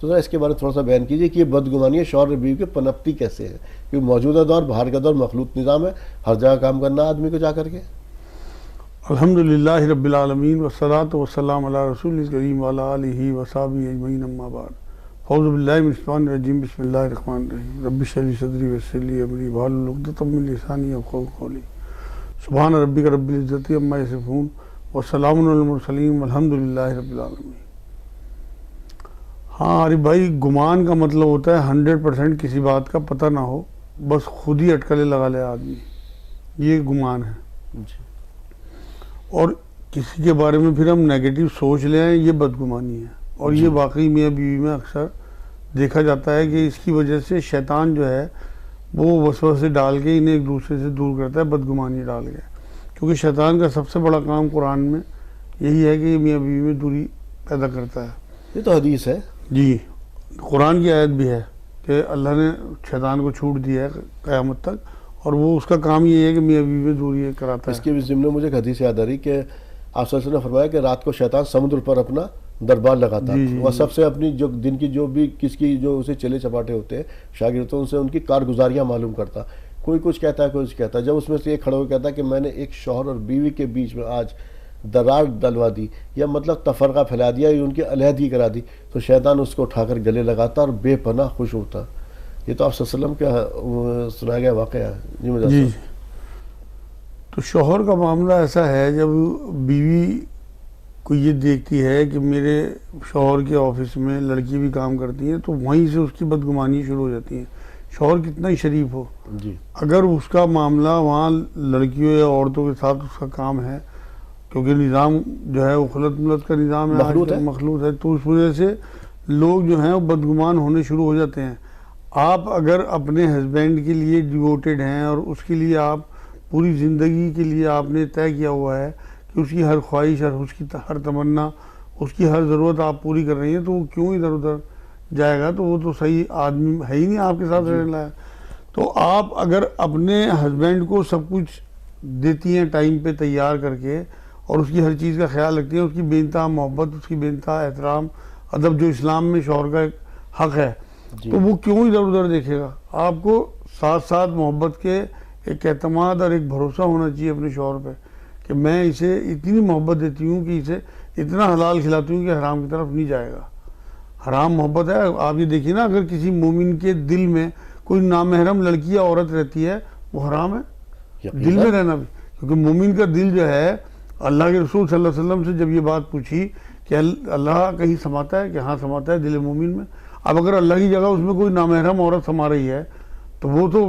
تو ذرا اس کے بارے میں تھوڑا سا بیان کیجیے کہ یہ بدگمانی شوہر اور بیوی کے پنپتی کیسے ہے؟ کیونکہ موجودہ دور باہر کا دور مخلوط نظام ہے، ہر جگہ کام کرنا آدمی کو جا کر کے۔ الحمدللہ رب العالمین والصلاة والسلام علی رسول الکریم وعلی آلہ وصحبہ اجمعین، اما بعد، اعوذ باللہ من الشیطان الرجیم، بسم اللہ الرحمن الرحیم، رب اشرح لی صدری ویسر لی امری واحلل عقدۃ من لسانی یفقہوا قولی، سبحان ربک رب العزۃ عما یصفون وسلام علی المرسلین والحمدللہ رب العالمین۔ ہاں عارف بھائی، گمان کا مطلب ہوتا ہے 100% کسی بات کا پتہ نہ ہو، بس خود ہی اٹکلے لگا لے آدمی، یہ گمان ہے۔ اور کسی کے بارے میں پھر ہم نیگیٹو سوچ لیں، یہ بدگمانی ہے۔ اور یہ واقعی میاں بیوی میں اکثر دیکھا جاتا ہے کہ اس کی وجہ سے شیطان جو ہے وہ وسوسے ڈال کے انہیں ایک دوسرے سے دور کرتا ہے، بدگمانی ڈال کے، کیونکہ شیطان کا سب سے بڑا کام قرآن میں یہی ہے کہ یہ میاں بیوی میں دوری پیدا کرتا ہے۔ یہ تو حدیث ہے جی، قرآن کی آیت بھی ہے کہ اللہ نے شیطان کو چھوٹ دیا ہے قیامت تک، اور وہ اس کا کام یہ ہے کہ میاں بیوی میں دوری کراتا ہے۔ اس کے بھی ضمن میں مجھے ایک حدیث یاد آ رہی کہ آپ صلی اللہ علیہ وسلم نے فرمایا کہ رات کو شیطان سمندر پر اپنا دربار لگاتا ہے، وہ سب سے اپنی جو دن کی جو بھی کس کی جو اسے چلے چپاٹے ہوتے ہیں شاگردوں، ان سے ان کی کارگزاریاں معلوم کرتا، کوئی کچھ کہتا ہے کوئی کچھ کہتا ہے۔ جب اس میں سے ایک کھڑا ہو کہتا ہے کہ میں نے ایک شوہر اور بیوی کے بیچ میں آج درار ڈلوا دی، یا مطلب تفرقہ پھیلا دیا، یا ان کی علیحدگی کرا دی، تو شیطان اس کو اٹھا کر گلے لگاتا اور بے پناہ خوش ہوتا۔ یہ تو آپ صلی اللہ علیہ وسلم کا سنایا گیا واقعہ ہے۔ جی، تو شوہر کا معاملہ ایسا ہے، جب بیوی کو یہ دیکھتی ہے کہ میرے شوہر کے آفس میں لڑکی بھی کام کرتی ہے، تو وہیں سے اس کی بدگمانی شروع ہو جاتی ہے، شوہر کتنا ہی شریف ہو، اگر اس کا معاملہ وہاں لڑکیوں یا عورتوں کے ساتھ اس کا کام ہے، کیونکہ نظام جو ہے وہ خلط ملت کا نظام ہے، مخلوط ہے، تو اس وجہ سے لوگ جو ہیں وہ بدگمان ہونے شروع ہو جاتے ہیں۔ آپ اگر اپنے ہسبینڈ کے لیے ڈیووٹیڈ ہیں اور اس کے لیے آپ پوری زندگی کے لیے آپ نے طے کیا ہوا ہے کہ اس کی ہر خواہش اور اس کی ہر تمنا، اس کی ہر ضرورت آپ پوری کر رہی ہیں، تو وہ کیوں ادھر ادھر جائے گا؟ تو وہ تو صحیح آدمی ہے ہی نہیں آپ کے ساتھ رہنے لائق۔ تو آپ اگر اپنے ہسبینڈ کو سب کچھ دیتی ہیں ٹائم پہ تیار کر کے، اور اس کی ہر چیز کا خیال رکھتی ہیں، اس کی بے انتہا محبت، اس کی بے انتہا احترام ادب جو اسلام میں شوہر کا ایک حق ہے، تو وہ کیوں ادھر ادھر دیکھے گا؟ آپ کو ساتھ ساتھ محبت کے ایک اعتماد اور ایک بھروسہ ہونا چاہیے اپنے شوہر پہ کہ میں اسے اتنی محبت دیتی ہوں کہ اسے اتنا حلال کھلاتی ہوں کہ حرام کی طرف نہیں جائے گا۔ حرام محبت ہے، آپ یہ دیکھیے نا، اگر کسی مومن کے دل میں کوئی نامحرم لڑکی یا عورت رہتی ہے، وہ حرام ہے دل میں رہنا بھی، کیونکہ مومن کا دل جو ہے، اللہ کے رسول صلی اللہ علیہ وسلم سے جب یہ بات پوچھی کہ اللہ کہیں سماتا ہے، کہ ہاں سماتا ہے دل مومن میں۔ اب اگر اللہ کی جگہ اس میں کوئی نامحرم عورت سما رہی ہے تو وہ تو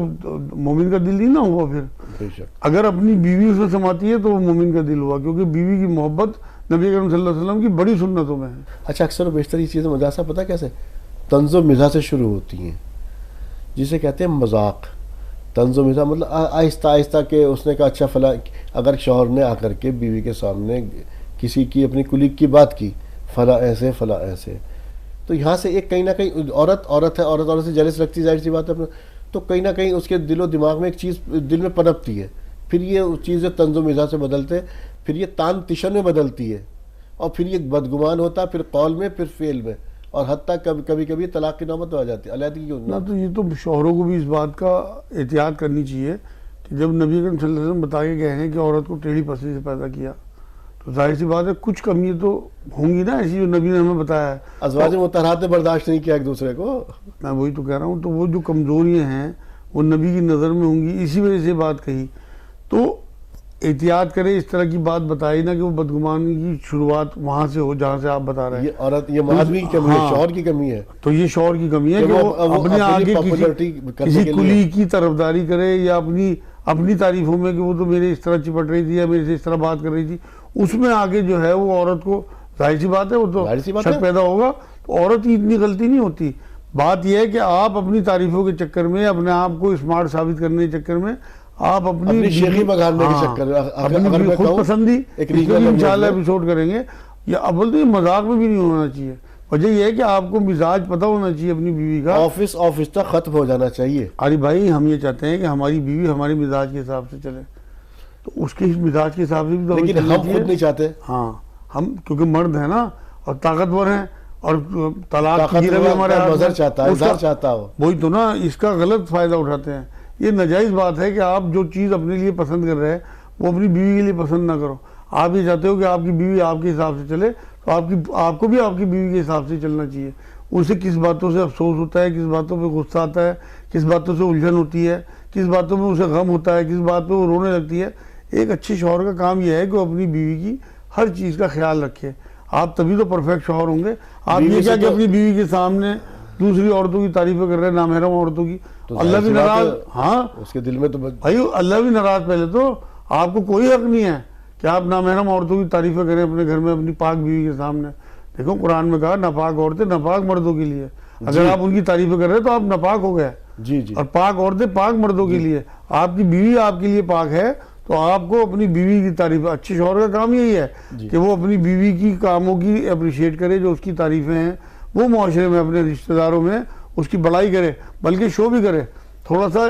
مومن کا دل نہیں نہ ہوا۔ پھر اگر اپنی بیوی اس میں سماتی ہے تو وہ مومن کا دل ہوا، کیونکہ بیوی کی محبت نبی کریم صلی اللہ علیہ وسلم کی بڑی سنتوں میں ہے۔ اچھا، اکثر و بیشتر یہ چیزیں مجازہ پتہ کیسے طنز و مزاح سے شروع ہوتی ہیں، جسے کہتے ہیں مذاق۔ طنز و مزاح مطلب آہستہ آہستہ کہ اس نے کہا اچھا فلاں، اگر شوہر نے آ کر کے بیوی کے سامنے کسی کی اپنی کلیگ کی بات کی، فلاں ایسے فلاں ایسے، تو یہاں سے ایک کہیں نہ کہیں عورت سے جیلس رکھتی، ظاہر سی بات ہے، تو کہیں نہ کہیں اس کے دل و دماغ میں ایک چیز دل میں پنپتی ہے، پھر یہ چیزیں طنز و مزاح سے بدلتے، پھر یہ تان تشن میں بدلتی ہے، اور پھر یہ بدگمان ہوتا ہے، پھر قول میں، پھر فعل میں، اور حتیٰ کبھی کبھی طلاق کی نوبت آ جاتی ہے، علیحدگی کی نوبت۔ تو یہ تو شوہروں کو بھی اس بات کا احتیاط کرنی چاہیے کہ جب نبی اکرم صلی اللہ علیہ وسلم بتا کے گئے ہیں کہ عورت کو ٹیڑھی پسلی سے پیدا کیا، تو ظاہر سی بات ہے کچھ کمیاں تو ہوں گی نا ایسی جو نبی نے ہمیں بتایا ہے۔ ازواج مطہرات نے برداشت نہیں کیا ایک دوسرے کو، میں وہی تو کہہ رہا ہوں، تو وہ جو کمزوریاں ہیں وہ نبی کی نظر میں ہوں گی، اسی وجہ سے بات کہی۔ تو احتیاط کرے، اس طرح کی بات بتائی نا کہ وہ بدگمانی کی شروعات وہاں سے ہو جہاں سے آپ بتا رہے ہیں۔ یہ عورت، یہ آدمی کی کمی ہے، شوہر کی کمی ہے۔ تو یہ شوہر کی کمی ہے کہ وہ اپنے آگے کسی کلی کی طرفداری کرے، یا اپنی تعریفوں میں کہ وہ تو میرے اس طرح چپٹ رہی تھی یا میرے سے اس طرح بات کر رہی تھی، اس میں آگے جو ہے وہ عورت کو ظاہر سی بات ہے وہ تو شک پیدا ہوگا۔ تو عورت کی اتنی غلطی نہیں ہوتی، بات یہ ہے کہ آپ اپنی تعریفوں کے چکر میں، اپنے آپ کو اسمارٹ ثابت کرنے کے چکر میں، آپ اپنی شیخی بگاڑنے کے چکر میں، اپنی خود پسندی، انشاءاللہ ایپیسوڈ کریں گے، یا اول تو یہ مذاق میں بھی نہیں ہونا چاہیے۔ وجہ یہ ہے کہ آپ کو مزاج پتہ ہونا چاہیے اپنی بیوی کا، آفس تک ختم ہو جانا چاہیے۔ عارف بھائی، ہم یہ چاہتے ہیں کہ ہماری بیوی ہمارے مزاج کے حساب سے چلے، تو اس کے مزاج کے حساب سے بھی تو لیکن ہم خود نہیں چاہتے۔ ہاں، ہم کیونکہ مرد ہیں نا اور طاقتور ہیں، اور طلاق کی گیرہ بھی ہمارے ہاتھ نظر میں، چاہتا ہے، اس کا- اظہار چاہتا ہو. وہی تو نا، اس کا غلط فائدہ اٹھاتے ہیں. یہ ناجائز بات ہے کہ آپ جو چیز اپنے لیے پسند کر رہے ہیں وہ اپنی بیوی کے لیے پسند نہ کرو. آپ یہ چاہتے ہو کہ آپ کی بیوی آپ کے حساب سے چلے، تو آپ کو بھی آپ کی بیوی کے حساب سے چلنا چاہیے. اسے کس باتوں سے افسوس ہوتا ہے، کس باتوں پہ غصہ آتا ہے، کس باتوں سے الجھن ہوتی ہے، کس باتوں میں اسے غم ہوتا ہے، کس بات پہ وہ رونے لگتی ہے. ایک اچھے شوہر کا کام یہ ہے کہ وہ اپنی بیوی کی ہر چیز کا خیال رکھے. آپ تبھی تو پرفیکٹ شوہر ہوں گے. آپ یہ کیا کہ اپنی بیوی کے سامنے دوسری عورتوں کی تعریفیں کر رہے ہیں، نامحرم عورتوں کی. اللہ بھی ناراض. ہاں اس کے دل میں تو بھائی اللہ بھی ناراض. پہلے تو آپ کو کوئی حق نہیں ہے کہ آپ نامحرم عورتوں کی تعریفیں کریں اپنے گھر میں اپنی پاک بیوی کے سامنے. دیکھو قرآن میں کہا ناپاک عورتیں ناپاک مردوں کے لیے. اگر آپ ان کی تعریفیں کر رہے ہیں تو آپ ناپاک ہو گئے. جی جی. اور پاک عورتیں پاک مردوں کے لیے. آپ کی بیوی آپ کے لیے پاک ہے تو آپ کو اپنی بیوی کی تعریف. اچھے شوہر کا کام یہی ہے کہ وہ اپنی بیوی کی کاموں کی اپریشیٹ کرے، جو اس کی تعریفیں ہیں وہ معاشرے میں اپنے رشتہ داروں میں اس کی بڑائی کرے، بلکہ شو بھی کرے. تھوڑا سا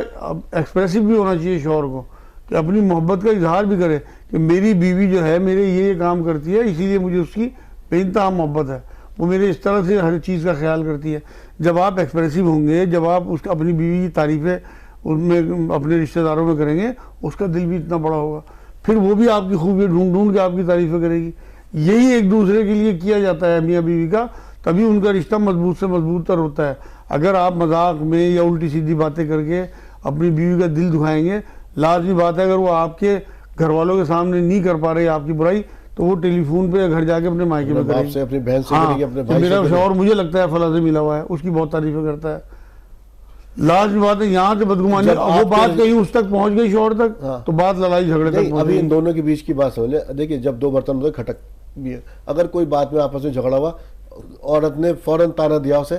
ایکسپریسو بھی ہونا چاہیے شوہر کو، کہ اپنی محبت کا اظہار بھی کرے کہ میری بیوی جو ہے میرے یہ کام کرتی ہے، اسی لیے مجھے اس کی بے انتہا محبت ہے، وہ میرے اس طرح سے ہر چیز کا خیال کرتی ہے. جب آپ ایکسپریسو ہوں گے، جب آپ اپنی بیوی کی تعریفیں ان میں اپنے رشتہ داروں میں کریں گے، اس کا دل بھی اتنا بڑا ہوگا، پھر وہ بھی آپ کی خوبیاں ڈھونڈ ڈھونڈ کے آپ کی تعریفیں کرے گی. یہی ایک دوسرے کے لیے کیا جاتا ہے میاں بیوی کا، تبھی ان کا رشتہ مضبوط سے مضبوط تر ہوتا ہے. اگر آپ مذاق میں یا الٹی سیدھی باتیں کر کے اپنی بیوی کا دل دکھائیں گے، لازمی بات ہے اگر وہ آپ کے گھر والوں کے سامنے نہیں کر پا رہے آپ کی برائی، تو وہ ٹیلی فون پہ گھر جا کے اپنے مائکے میں کرے گی. اپنی بہن سے کرے گی، اپنے بھائی سے میرا کرے گی. شوہر مجھے لگتا ہے فلاں سے ملا ہوا ہے، اس کی بہت تعریفیں کرتا ہے. لازمی بات ہے یہاں سے بدگمانی، وہ بات کہیں اس تک پہنچ گئی شوہر تک تو بات لڑائی جھگڑے تک نہیں. پہنچ ابھی گئی. ان دونوں کے بیچ کی بات سمجھ لیں. دیکھیے جب دو برتن ہوتے کھٹک بھی ہے، اگر کوئی بات میں آپس میں جھگڑا ہوا، عورت نے فوراً تانا دیا اسے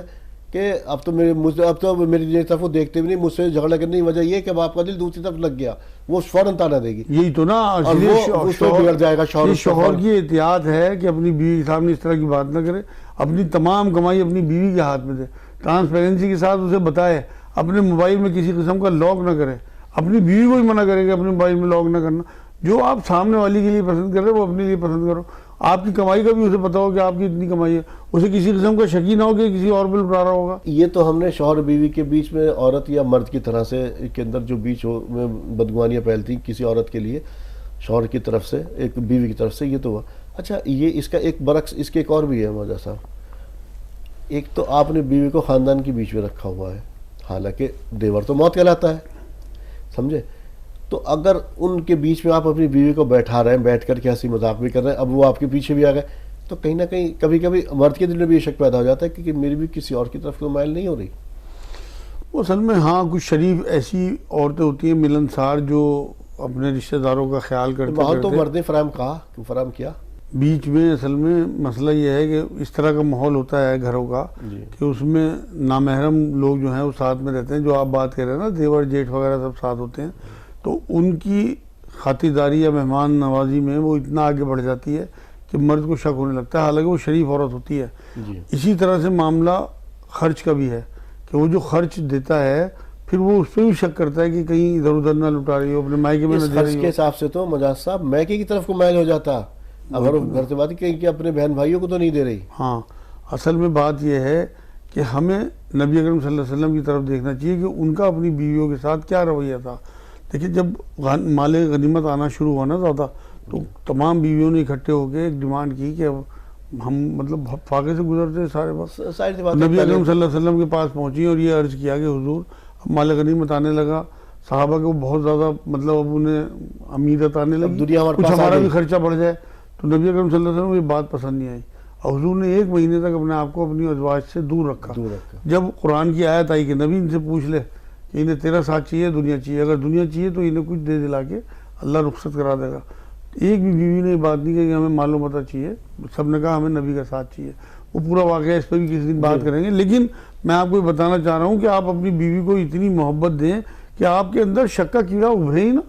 کہ اب تو میری طرف وہ دیکھتے بھی نہیں، مجھ سے جھگڑا کرنے کی وجہ یہ ہے کہ اب آپ کا دل دوسری طرف لگ گیا، وہ فوراً تانا دے گی. یہی تو نا اور وہ اس پہ بگڑ جائے گا شوہر. یہ شوہر کی احتیاط ہے کہ اپنی بیوی کے سامنے اس طرح کی بات نہ کرے، اپنی تمام کمائی اپنی بیوی کے ہاتھ میں دے، ٹرانسپیرنسی کے ساتھ اسے بتائے، اپنے موبائل میں کسی قسم کا لاک نہ کرے. اپنی بیوی کو ہی منع کرے گا اپنے موبائل میں لاک نہ کرنا. جو آپ سامنے والی کے لیے پسند کر رہے وہ اپنے لیے پسند کرو. آپ کی کمائی کا بھی اسے پتا ہو کہ آپ کی اتنی کمائی ہے، اسے کسی قسم کا شک ہی نہ ہو کہ کسی اور پہ لٹا رہا ہوگا. یہ تو ہم نے شوہر بیوی کے بیچ میں عورت یا مرد کی طرح سے کے اندر جو بیچ میں بدگمانیاں پھیلتی کسی عورت کے لیے شوہر کی طرف سے ایک بیوی کی طرف سے، یہ تو ہوا. اچھا یہ اس کا ایک برعکس اس کے ایک اور بھی ہے مرزا صاحب. ایک تو آپ نے بیوی کو خاندان کے بیچ میں رکھا ہوا ہے، حالانکہ دیور تو موت کہلاتا ہے، سمجھے. تو اگر ان کے بیچ میں آپ اپنی بیوی کو بیٹھا رہے ہیں، بیٹھ کر کے ہنسی مذاق بھی کر رہے ہیں، اب وہ آپ کے پیچھے بھی آ گئے، تو کہیں نہ کہیں کبھی کبھی مرد کے دل میں بھی یہ شک پیدا ہو جاتا ہے کہ میری بھی کسی اور کی طرف کوئی مائل نہیں ہو رہی. وہ اصل میں ہاں کچھ شریف ایسی عورتیں ہوتی ہیں ملنسار جو اپنے رشتہ داروں کا خیال کرتے ماحول تو کرتے مرد نے فراہم کیا. بیچ میں اصل میں مسئلہ یہ ہے کہ اس طرح کا ماحول ہوتا ہے گھروں کا کہ اس میں نامحرم لوگ جو ہیں وہ ساتھ میں رہتے ہیں. جو آپ بات کر رہے ہیں نا دیور جیٹھ وغیرہ سب ساتھ ہوتے ہیں، تو ان کی خاطرداری یا مہمان نوازی میں وہ اتنا آگے بڑھ جاتی ہے کہ مرد کو شک ہونے لگتا ہے، حالانکہ وہ شریف عورت ہوتی ہے. اسی طرح سے معاملہ خرچ کا بھی ہے کہ وہ جو خرچ دیتا ہے پھر وہ اس پہ بھی شک کرتا ہے کہ کہیں ادھر ادھر نہ لٹا رہی ہو، اپنے مائکے میں نہ دے رہی ہو. خرچ کے حساب سے تو مجاز صاحب میکے کی طرف کو مائل ہو جاتا اگر وہ گھر سے بات کہیں کہ اپنے بہن بھائیوں کو تو نہیں دے رہی. ہاں اصل میں بات یہ ہے کہ ہمیں نبی اکرم صلی اللہ علیہ وسلم کی طرف دیکھنا چاہیے کہ ان کا اپنی بیویوں کے ساتھ کیا رویہ تھا. دیکھیں جب مال غنیمت آنا شروع ہوا نا زیادہ، تو تمام بیویوں نے اکٹھے ہو کے ایک ڈیمانڈ کی کہ ہم مطلب فاقے سے گزرتے سارے وقت. نبی اکرم صلی اللہ علیہ وسلم کے پاس پہنچی اور یہ عرض کیا کہ حضور اب مال غنیمت آنے لگا، صحابہ کو بہت زیادہ مطلب اب انہیں امیدت آنے لگی، کچھ ہمارا بھی خرچہ بڑھ جائے. تو نبی اکرم صلی اللہ علیہ وسلم کو یہ بات پسند نہیں آئی اور حضور نے 1 مہینے تک اپنے آپ کو اپنی ازواج سے دور رکھا. جب قرآن کی آیت آئی کہ نبی ان سے پوچھ لے کہ انہیں تیرا ساتھ چاہیے دنیا چاہیے، اگر دنیا چاہیے تو انہیں کچھ دے دلا کے اللہ رخصت کرا دے گا. ایک بھی بیوی نے یہ بات نہیں کہی کہ ہمیں مال و متاع چاہیے، سب نے کہا ہمیں نبی کا ساتھ چاہیے. وہ پورا واقعہ اس پہ بھی کسی دن بات کریں گے. لیکن میں آپ کو یہ بتانا چاہ رہا ہوں کہ آپ اپنی بیوی کو اتنی محبت دیں کہ آپ کے اندر شک کا کیڑا ابھرے ہی نا.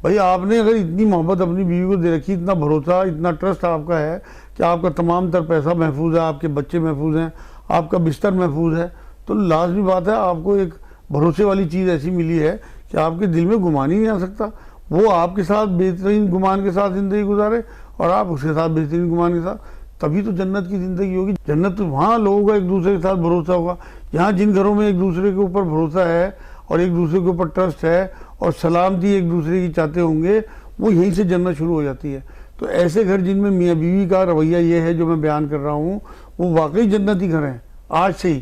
بھائی آپ نے اگر اتنی محبت اپنی بیوی کو دے رکھی، اتنا بھروسہ اتنا ٹرسٹ آپ کا ہے کہ آپ کا تمام تر پیسہ محفوظ ہے، آپ کے بچے محفوظ ہیں، آپ کا بستر محفوظ ہے، تو لازمی بات ہے آپ کو ایک بھروسے والی چیز ایسی ملی ہے کہ آپ کے دل میں گمان ہی نہیں آ سکتا. وہ آپ کے ساتھ بہترین گمان کے ساتھ زندگی گزارے اور آپ اس کے ساتھ بہترین گمان کے ساتھ. تبھی تو جنت کی زندگی ہوگی. جنت تو وہاں لوگوں کا ایک دوسرے کے ساتھ بھروسہ ہوگا. یہاں جن گھروں میں ایک دوسرے کے اوپر بھروسہ ہے اور ایک دوسرے کے اوپر ٹرسٹ ہے اور سلامتی ایک دوسرے کی چاہتے ہوں گے, وہ یہیں سے جنت شروع ہو جاتی ہے. تو ایسے گھر جن میں میاں بیوی کا رویہ یہ ہے جو میں بیان کر رہا ہوں, وہ واقعی جنتی گھر ہیں آج سے ہی.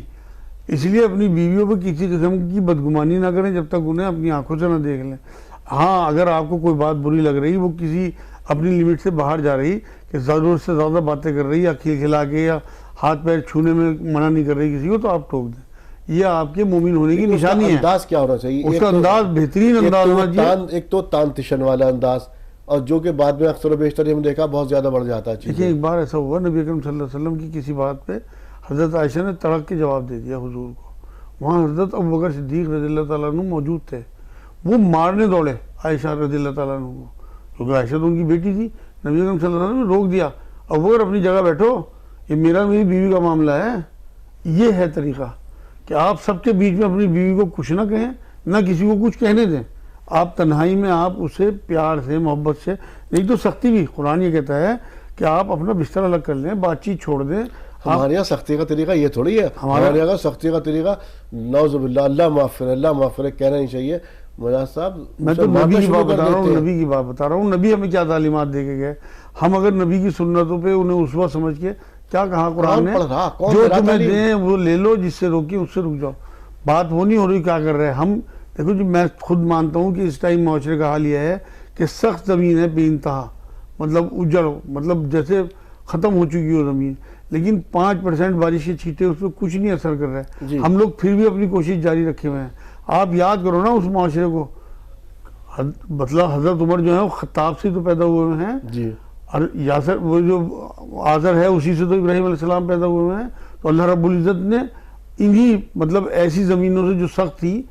اس لیے اپنی بیویوں پہ کسی قسم کی بدگمانی نہ کریں جب تک انہیں اپنی آنکھوں سے نہ دیکھ لیں. ہاں اگر آپ کو کوئی بات بری لگ رہی, وہ کسی اپنی لیمٹ سے باہر جا رہی, کہ ضرورت سے زیادہ باتیں کر رہی یا کھلا کے یا ہاتھ پیر چھونے میں منع نہیں کر رہی کسی کو, تو آپ ٹوک دیں. یہ آپ کے مومن ہونے کی نشانی ہے. انداز کیا ہونا چاہیے؟ اس کا انداز بہترین انداز ہونا چاہیے. ایک تو تان تشن والا انداز, اور جو کہ بعد میں اکثر و بیشتر ہم دیکھا بہت زیادہ بڑھ جاتا ہے. دیکھیے ایک بار ایسا ہوا, نبی اکرم صلی اللہ علیہ وسلم کی کسی بات پہ حضرت عائشہ نے تڑک کے جواب دے دیا حضور کو. وہاں حضرت ابوبکر صدیق رضی اللہ تعالیٰ عنہ موجود تھے. وہ مارنے دوڑے عائشہ رضی اللہ تعالیٰ عنہ کو, کیونکہ عائشہ تو ان کی بیٹی تھی. نبی اکرم صلی اللہ علیہ وسلم نے روک دیا, ابوبکر اپنی جگہ بیٹھو, یہ میری بیوی کا معاملہ ہے. یہ ہے طریقہ کہ آپ سب کے بیچ میں اپنی بیوی کو کچھ نہ کہیں, نہ کسی کو کچھ کہنے دیں. آپ تنہائی میں آپ اسے پیار سے محبت سے, نہیں تو سختی بھی. قرآن یہ کہتا ہے کہ آپ اپنا بستر الگ کر لیں, بات چیت چھوڑ دیں. ہمارے یہاں سختی کا طریقہ یہ تھوڑی ہے. ہمارے یہاں سختی کا طریقہ نعوذ باللہ, اللہ معاف کرے کہنا نہیں چاہیے. مجاز صاحب میں تو نبی کی بات بتا رہا ہوں, نبی کی بات بتا رہا ہوں. نبی ہمیں کیا تعلیمات دے کے گئے. ہم اگر نبی کی سنتوں پہ انہیں اسوہ سمجھ کے, کیا کہا قرآن نے, جو تمہیں دیں وہ لے لو, جس سے روکی اس سے رک جاؤ. بات وہ نہیں ہو رہی کیا کر رہے ہیں ہم. دیکھو جی میں خود مانتا ہوں کہ اس ٹائم معاشرے کا حال یہ ہے کہ سخت زمین ہے بے انتہا, مطلب اجڑ, مطلب جیسے ختم ہو چکی ہو زمین, لیکن 5% بارش کے چھینٹے اس پہ کچھ نہیں اثر کر رہے. ہم لوگ پھر بھی اپنی کوشش جاری رکھے ہوئے ہیں. آپ یاد کرو نا اس معاشرے کو, مطلب حضرت عمر جو ہے وہ خطاب سے تو پیدا ہوئے ہیں, اور یاسر وہ جو آزر ہے اسی سے تو ابراہیم علیہ السلام پیدا ہوئے ہیں. تو اللہ رب العزت نے انہی مطلب ایسی زمینوں سے جو سخت تھی,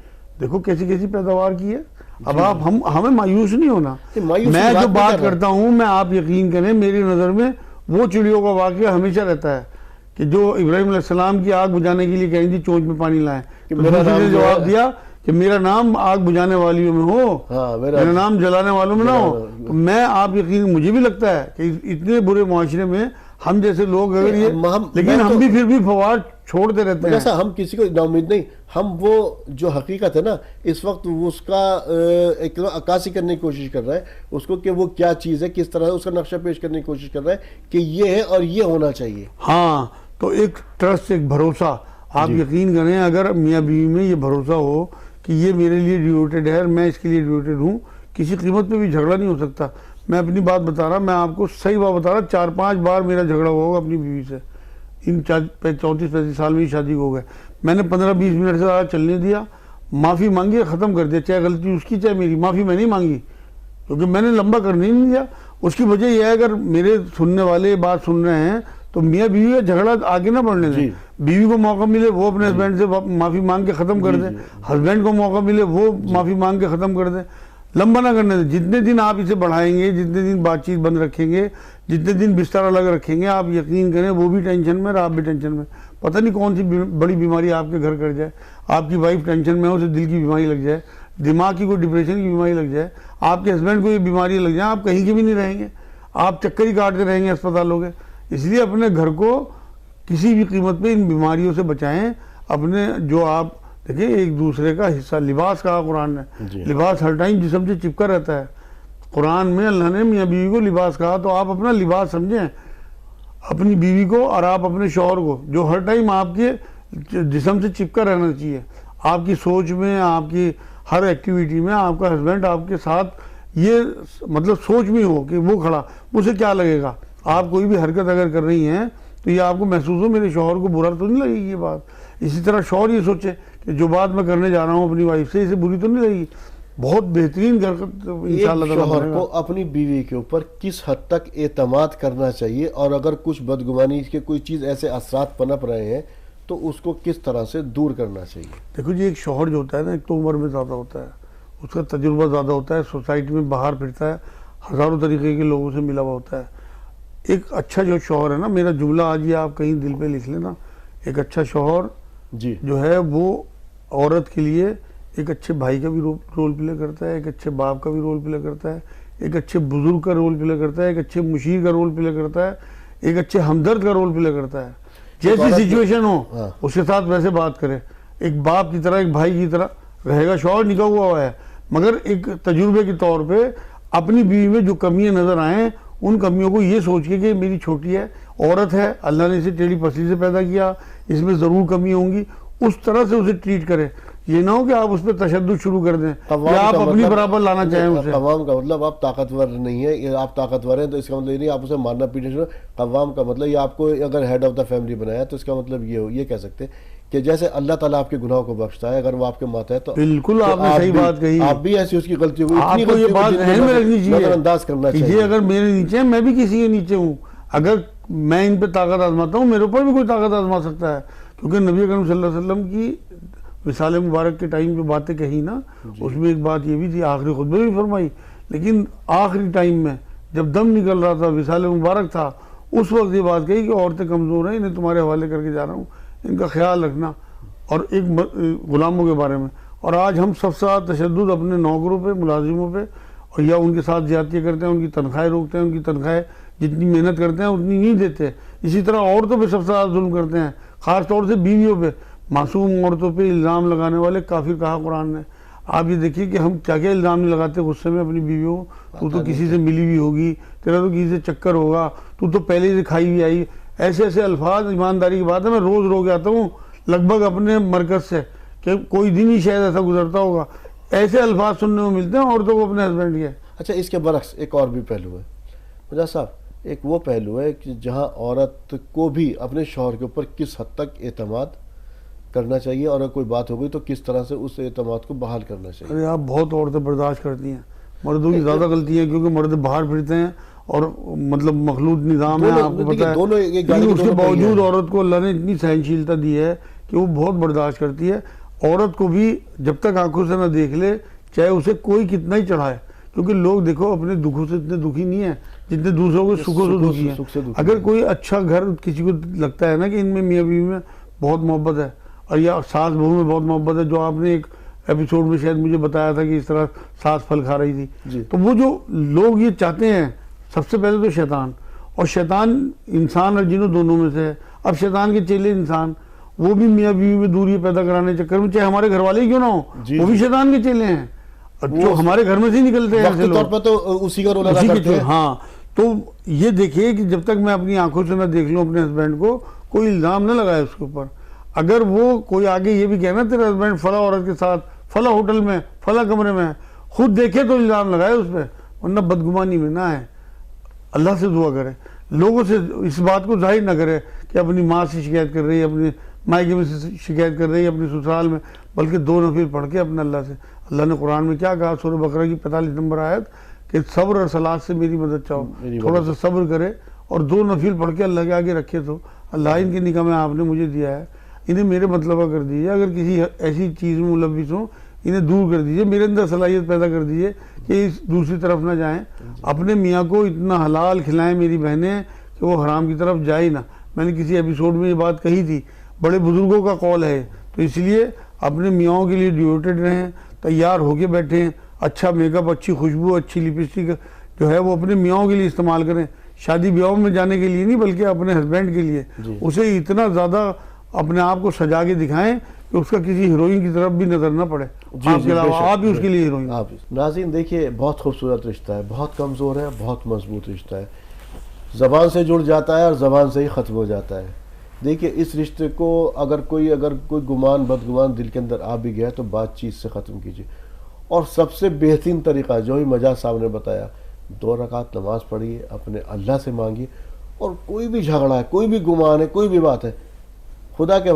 دیکھو کیسی کیسی پیداوار کی ہے. اب آپ ہمیں مایوس نہیں ہونا. میں جو بات کرتا ہوں, میں آپ یقین کریں میری نظر میں وہ چڑیوں کا واقعہ ہمیشہ رہتا ہے کہ جو ابراہیم علیہ السلام کی آگ بجھانے کے لیے کہیں جی چونچ میں پانی لائیں, تو نے جواب دیا کہ میرا نام آگ بجھانے والیوں میں ہو, میرا نام جلانے والوں میں نہ ہو. تو میں آپ یقین, مجھے بھی لگتا ہے کہ اتنے برے معاشرے میں ہم جیسے لوگ اگر یہ, لیکن ہم بھی پھر بھی فوار چھوڑتے رہتے ہیں. ہم کسی کو ناامید نہیں, ہم وہ جو حقیقت ہے نا اس وقت اس کا ایک عکاسی کرنے کی کوشش کر رہے ہیں اس کو, کہ وہ کیا چیز ہے, کس طرح اس کا نقشہ پیش کرنے کی کوشش کر رہے ہیں کہ یہ ہے اور یہ ہونا چاہیے. ہاں تو ایک ٹرسٹ, ایک بھروسہ. آپ یقین کریں اگر میاں بیوی میں یہ بھروسہ ہو کہ یہ میرے لیے ڈیوٹیڈ ہے اور میں اس کے لیے ڈیوٹیڈ ہوں, کسی قیمت پہ بھی جھگڑا نہیں ہو سکتا. میں اپنی بات بتا رہا, میں آپ کو صحیح بات بتا رہا, 4-5 بار میرا جھگڑا ہوا ہوگا اپنی بیوی سے. ان 34-35 سال میں شادی ہو گئے. میں نے 15-20 منٹ سے زیادہ چلنے دیا, معافی مانگی, ختم کر دیا. چاہے غلطی اس کی چاہے میری, معافی میں نہیں مانگی کیونکہ میں نے لمبا کرنے نہیں دیا. اس کی وجہ یہ ہے اگر میرے سننے والے بات سن رہے ہیں تو میاں بیوی کا جھگڑا آگے نہ بڑھنے دیں. بیوی کو موقع ملے وہ اپنے ہسبینڈ سے معافی مانگ کے ختم کر دیں, ہسبینڈ کو موقع ملے وہ معافی مانگ کے ختم کر دیں. لمبا نہ کرنے دیں. جتنے دن آپ اسے بڑھائیں گے, جتنے دن بات چیت بند رکھیں گے, جتنے دن بستر الگ رکھیں گے, آپ یقین کریں وہ بھی ٹینشن میں اور آپ بھی ٹینشن میں. پتہ نہیں کون سی بڑی بیماری آپ کے گھر کر جائے. آپ کی وائف ٹینشن میں ہو, اسے دل کی بیماری لگ جائے, دماغ کی کوئی ڈپریشن کی بیماری لگ جائے, آپ کے ہسبینڈ کو یہ بیماری لگ جائے, آپ کہیں کے بھی نہیں رہیں گے, آپ چکر ہی کاٹتے رہیں گے اسپتالوں کے. اس لیے اپنے گھر کو کسی بھی قیمت پہ ان بیماریوں سے بچائیں. اپنے جو آپ دیکھیں ایک دوسرے کا حصہ, لباس کہا قرآن نے, لباس ہر ٹائم جسم سے چپکا رہتا ہے. قرآن میں اللہ نے میاں بیوی کو لباس کہا, تو آپ اپنا لباس سمجھیں اپنی بیوی کو, اور آپ اپنے شوہر کو جو ہر ٹائم آپ کے جسم سے چپکا رہنا چاہیے. آپ کی سوچ میں, آپ کی ہر ایکٹیویٹی میں آپ کا ہسبینڈ آپ کے ساتھ یہ مطلب سوچ میں ہو کہ وہ کھڑا, اسے کیا لگے گا. آپ کوئی بھی حرکت اگر کر رہی ہیں تو یہ آپ کو محسوس ہو میرے شوہر کو برا تو نہیں لگے گی یہ بات. اسی طرح شوہر یہ سوچے کہ جو بات میں کرنے جا رہا ہوں اپنی وائف سے, اسے بری تو نہیں لگے گی. بہت بہترین انشاءاللہ شوہر کو اپنی بیوی کے اوپر کس حد تک اعتماد کرنا چاہیے, اور اگر کچھ بدگمانی کے کوئی چیز ایسے اثرات پنپ رہے ہیں تو اس کو کس طرح سے دور کرنا چاہیے. دیکھو جی ایک شوہر جو ہوتا ہے نا, ایک تو عمر میں زیادہ ہوتا ہے, اس کا تجربہ زیادہ ہوتا ہے, سوسائٹی میں باہر پھرتا ہے, ہزاروں طریقے کے لوگوں سے ملا ہوا ہوتا ہے. ایک اچھا جو شوہر ہے نا, میرا جملہ آج یہ آپ کہیں دل پہ لکھ لینا, ایک اچھا شوہر جو ہے وہ عورت کے لیے ایک اچھے بھائی کا بھی رول پلے کرتا ہے, ایک اچھے باپ کا بھی رول پلے کرتا ہے, ایک اچھے بزرگ کا رول پلے کرتا ہے, ایک اچھے مشیر کا رول پلے کرتا ہے, ایک اچھے ہمدرد کا رول پلے کرتا ہے. جیسی سچویشن ہو اس کے ساتھ ویسے بات کرے, ایک باپ کی طرح, ایک بھائی کی طرح رہے گا. شوہر نکاح ہوا ہے مگر ایک تجربے کے طور پہ اپنی بیوی میں جو کمیاں نظر آئیں ان کمیوں کو یہ سوچ کے کہ میری چھوٹی ہے, عورت ہے, اللہ نے اسے ٹیڑھی پسلی سے پیدا کیا, اس میں ضرور کمی ہوں گی, اس طرح سے اسے ٹریٹ کرے. یہ نہ ہو کہ آپ اس پہ تشدد شروع کر دیں یا آپ اپنی برابر لانا چاہیں اسے. قوام کا مطلب آپ طاقتور نہیں ہے, آپ طاقتور ہیں تو اس کا مطلب یہ نہیں آپ اسے مارنا پیٹنا شروع. قوام کا مطلب یہ آپ کو اگر ہیڈ آف دا فیملی بنایا تو اس کا مطلب یہ کہہ سکتے ہیں کہ جیسے اللہ تعالیٰ آپ کے گناہوں کو بخشتا ہے, اگر وہ آپ کے ماتا ہے تو بالکل آپ نے صحیح بات کہی. آپ بھی ایسی اس کی غلطی ہوئی, آپ کو یہ بات ذہن میں رکھنی چاہیے انداز کرنا کہ چاہیے یہ اگر میرے نیچے ہیں میں بھی کسی کے نیچے ہوں, اگر میں ان پہ طاقت آزماتا ہوں میرے اوپر بھی کوئی طاقت آزما سکتا ہے. کیونکہ نبی اکرم صلی اللہ علیہ وسلم کی وصال مبارک کے ٹائم جو باتیں کہی نا اس میں ایک بات یہ بھی تھی, آخری خطبے بھی فرمائی, لیکن آخری ٹائم میں جب دم نکل رہا تھا, وصال مبارک تھا, اس وقت یہ بات کہی کہ عورتیں کمزور ہیں, انہیں تمہارے حوالے کر کے جا رہا ہوں, ان کا خیال رکھنا. اور ایک غلاموں کے بارے میں. اور آج ہم سب سے زیادہ تشدد اپنے نوکروں پہ, ملازموں پہ, اور یا ان کے ساتھ زیادتی کرتے ہیں, ان کی تنخواہیں روکتے ہیں, ان کی تنخواہیں جتنی محنت کرتے ہیں اتنی نہیں دیتے. اسی طرح عورتوں پہ سب سے زیادہ ظلم کرتے ہیں, خاص طور سے بیویوں پہ, معصوم عورتوں پہ الزام لگانے والے کافر کہا قرآن نے. آپ یہ دیکھیے کہ ہم کیا کیا الزام نہیں لگاتے غصے میں اپنی بیویوں, تو کسی سے ملی ہوئی ہوگی, تیرا تو کسی سے چکر ہوگا, تو پہلے سے کھائی ہوئی آئی. ایسے ایسے الفاظ, ایمانداری کی بات ہے, میں روز رو کے آتا ہوں لگ بھگ اپنے مرکز سے کہ کوئی دن ہی شاید ایسا گزرتا ہوگا, ایسے الفاظ سننے کو ملتے ہیں عورتوں کو اپنے ہسبینڈ کے. اچھا اس کے برعکس ایک اور بھی پہلو ہے مجاز صاحب, ایک وہ پہلو ہے کہ جہاں عورت کو بھی اپنے شوہر کے اوپر کس حد تک اعتماد کرنا چاہیے, اور اگر کوئی بات ہو گئی تو کس طرح سے اس اعتماد کو بحال کرنا چاہیے. ارے آپ بہت عورتیں برداشت کرتی ہیں, مردوں کی زیادہ غلطی ہے کیونکہ مرد باہر پھرتے ہیں اور مطلب مخلوط نظام ہے, آپ کو پتا ہے, لیکن اس کے باوجود عورت کو اللہ نے اتنی سہنشیلتا دی ہے کہ وہ بہت برداشت کرتی ہے. عورت کو بھی جب تک آنکھوں سے نہ دیکھ لے, چاہے اسے کوئی کتنا ہی چڑھائے, کیونکہ لوگ دیکھو اپنے دکھوں سے اتنے دکھی نہیں ہیں جتنے دوسروں کے سکھوں سے دکھی ہیں. اگر کوئی اچھا گھر کسی کو لگتا ہے نا کہ ان میں میاں بیوی میں بہت محبت ہے, اور یا ساس بہو میں بہت محبت ہے, جو آپ نے ایک ایپیسوڈ میں شاید مجھے بتایا تھا کہ اس طرح ساس پھل کھا رہی تھی, تو وہ جو لوگ یہ چاہتے ہیں, سب سے پہلے تو شیطان, اور شیطان انسان اور جنوں دونوں میں سے ہے. اب شیطان کے چیلے انسان, وہ بھی میاں بیوی میں دوری پیدا کرانے چکر میں, چاہے ہمارے گھر والے ہی کیوں نہ ہو, وہ بھی شیطان کے چیلے ہیں, جو ہمارے گھر میں سے نکلتے ہیں ایسے لوگ, تو اسی کا رول ادا کرتے ہیں. ہاں, تو یہ دیکھیے کہ جب تک میں اپنی آنکھوں سے نہ دیکھ لوں اپنے ہسبینڈ کو, کوئی الزام نہ لگائے اس کے اوپر. اگر وہ کوئی آگے یہ بھی کہنا تیرا ہسبینڈ فلاں عورت کے ساتھ فلاں ہوٹل میں فلاں کمرے میں, خود دیکھے تو الزام لگائے اس پہ, ورنہ بدگمانی میں نہ ہے. اللہ سے دعا کرے, لوگوں سے اس بات کو ظاہر نہ کرے کہ اپنی ماں سے شکایت کر رہی ہے, اپنے مائکے میں سے شکایت کر رہی ہے, اپنے سسرال میں, بلکہ 2 نفل پڑھ کے اپنے اللہ سے. اللہ نے قرآن میں کیا کہا, سورہ بقرہ کی 45 نمبر آیت, کہ صبر اور صلاۃ سے میری مدد چاہو, تھوڑا سا صبر کرے اور 2 نفل پڑھ کے اللہ کے آگے رکھے, تو اللہ ان کی نکاح میں آپ نے مجھے دیا ہے, انہیں میرے مطلبہ کر دیجیے. اگر کسی ایسی چیز میں ملوث ہوں انہیں دور کر دیجیے, میرے اندر صلاحیت پیدا کر دیجیے کہ اس دوسری طرف نہ جائیں. اپنے میاں کو اتنا حلال کھلائیں میری بہنیں کہ وہ حرام کی طرف جائے نہ. میں نے کسی ایپیسوڈ میں یہ بات کہی تھی, بڑے بزرگوں کا قول ہے, تو اس لیے اپنے میاں کے لیے ڈیوٹیڈ رہیں, تیار ہو کے بیٹھیں, اچھا میک اپ, اچھی خوشبو, اچھی لپسٹک جو ہے وہ اپنے میاں کے لیے استعمال کریں, شادی بیاہوں میں جانے کے لیے نہیں بلکہ اپنے ہسبینڈ کے لیے. اسے اتنا زیادہ اپنے آپ کو سجا کے دکھائیں کہ اس کا کسی ہیروئن کی طرف بھی نظر نہ پڑے, آپ کے علاوہ آپ بھی اس کے لیے ہیروئن. ناظرین دیکھیے, بہت خوبصورت رشتہ ہے, بہت کمزور ہے, بہت مضبوط رشتہ ہے, زبان سے جڑ جاتا ہے اور زبان سے ہی ختم ہو جاتا ہے. دیکھیے اس رشتے کو اگر کوئی گمان بدگمان دل کے اندر آ بھی گیا تو بات چیت سے ختم کیجیے. اور سب سے بہترین طریقہ جو ہی مجاز صاحب نے بتایا, 2 رکعت نماز پڑھیے, اپنے اللہ سے مانگیے, اور کوئی بھی جھگڑا ہے, کوئی بھی گمان ہے, کوئی بھی بات ہے, خدا کے